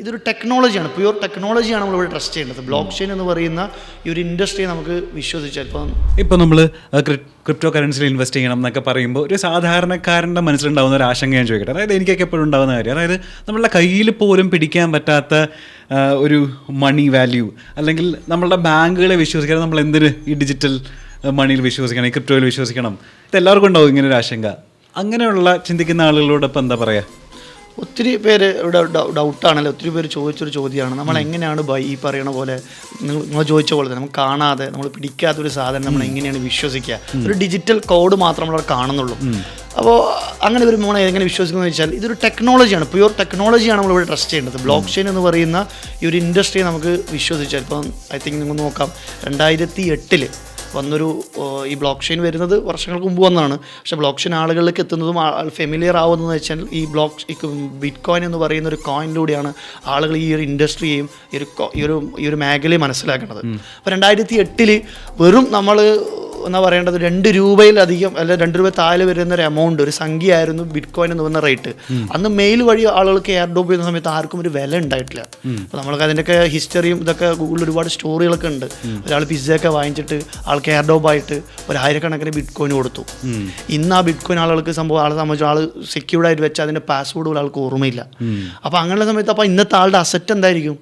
ഇതൊരു ടെക്നോളജിയാണ്, പ്യുവർ ടെക്നോളജിയാണ് നമ്മളിവിടെ ട്രസ്റ്റ് ചെയ്യേണ്ടത്. ബ്ലോക്ക് ചെയിൻ എന്ന് പറയുന്ന ഈ ഒരു ഇൻഡസ്ട്രിയെ നമുക്ക് വിശ്വസിച്ചാൽ ഇപ്പോൾ നമ്മൾ ക്രിപ്റ്റോ കറൻസിയിൽ ഇൻവെസ്റ്റ് ചെയ്യണം എന്നൊക്കെ പറയുമ്പോൾ ഒരു സാധാരണക്കാരൻ്റെ മനസ്സിലുണ്ടാകുന്ന ഒരു ആശങ്ക ഞാൻ ചോദിക്കട്ടെ. അതായത് എനിക്കൊക്കെ എപ്പോഴും ഉണ്ടാകുന്ന കാര്യം, അതായത് നമ്മളുടെ കയ്യിൽ പോലും പിടിക്കാൻ പറ്റാത്ത ഒരു മണി വാല്യൂ, അല്ലെങ്കിൽ നമ്മളുടെ ബാങ്കുകളെ വിശ്വസിക്കാതെ നമ്മൾ എന്തിന് ഈ ഡിജിറ്റൽ മണിയിൽ വിശ്വസിക്കണം, ഈ ക്രിപ്റ്റോയിൽ വിശ്വസിക്കണം? ഇതെല്ലാവർക്കും ഉണ്ടാവും ഇങ്ങനെ ഒരു ആശങ്ക. അങ്ങനെയുള്ള ചിന്തിക്കുന്ന ആളുകളോടൊപ്പം എന്താ പറയുക? ഒത്തിരി പേര് ഇവിടെ ഡൗട്ടാണല്ലോ, ഒത്തിരി പേര് ചോദിച്ചൊരു ചോദ്യമാണ്, നമ്മൾ എങ്ങനെയാണ് ഈ പറയണ പോലെ നിങ്ങൾ ചോദിച്ച പോലെ തന്നെ നമുക്ക് കാണാതെ നമ്മൾ പിടിക്കാത്തൊരു സാധനം നമ്മൾ എങ്ങനെയാണ് വിശ്വസിക്കുക? ഒരു ഡിജിറ്റൽ കോഡ് മാത്രം നമ്മളവിടെ കാണുന്നുള്ളൂ. അപ്പോൾ അങ്ങനെ ഒരു നമ്മൾ എങ്ങനെ വിശ്വസിക്കുന്നത് വെച്ചാൽ ഇതൊരു ടെക്നോളജിയാണ്, പ്യുവർ ടെക്നോളജിയാണ് നമ്മളിവിടെ ട്രസ്റ്റ് ചെയ്യേണ്ടത്. ബ്ലോക്ക് ചെയിൻ എന്ന് പറയുന്ന ഈ ഒരു ഇൻഡസ്ട്രിയെ നമുക്ക് വിശ്വസിച്ചാൽ ഇപ്പം ഐ തിങ്ക് നിങ്ങൾക്ക് നോക്കാം, 2008 വന്നൊരു ഈ ബ്ലോക്ക് ചെയിൻ വരുന്നത് വർഷങ്ങൾക്ക് മുമ്പ് വന്നതാണ്. പക്ഷേ ബ്ലോക്ക് ചെയിൻ ആളുകളിലേക്ക് എത്തുന്നതും ഫെമിലിയർ ആവുന്നതെന്ന് വെച്ചാൽ ഈ ബിറ്റ് കോയിൻ എന്ന് പറയുന്ന ഒരു കോയിനിലൂടെയാണ് ആളുകൾ ഈ ഒരു ഇൻഡസ്ട്രിയെയും ഈ ഒരു മേഖലയെ മനസ്സിലാക്കുന്നത്. അപ്പോൾ 2008 വെറും നമ്മൾ എന്നാ പറയേണ്ടത് 2 രൂപയിലധികം അല്ല 2 രൂപ താഴെ വരുന്ന ഒരു എമൗണ്ട്, ഒരു സംഖ്യയായിരുന്നു ബിറ്റ് കോയിൻ എന്ന് പറയുന്ന റേറ്റ്. അന്ന് മെയിൽ വഴി ആളുകൾക്ക് എയർ ഡ്രോപ്പ് ചെയ്യുന്ന സമയത്ത് ആർക്കും ഒരു വില ഉണ്ടായിട്ടില്ല. അപ്പോൾ നമ്മൾക്ക് അതിൻ്റെയൊക്കെ ഹിസ്റ്ററിയും ഇതൊക്കെ ഗൂഗിളിൽ ഒരുപാട് സ്റ്റോറികളൊക്കെ ഉണ്ട്. ഒരാൾ പിസ്സയൊക്കെ വാങ്ങിച്ചിട്ട് ആൾക്ക് എയർ ഡ്രോപ്പ് ആയിട്ട് 1000 ബിറ്റ് കോയിൻ കൊടുത്തു. ഇന്ന് ആ ബിറ്റ് കോയിൻ ആളുകൾക്ക് ആളെ സംബന്ധിച്ച് സെക്യൂർഡായിട്ട് വെച്ചാൽ അതിൻ്റെ പാസ്വേഡ് പോലും ആൾക്ക് ഓർമ്മയില്ല. അപ്പോൾ അങ്ങനെയുള്ള സമയത്ത് അപ്പോൾ ഇന്നത്തെ ആളുടെ അസറ്റ് എന്തായിരിക്കും?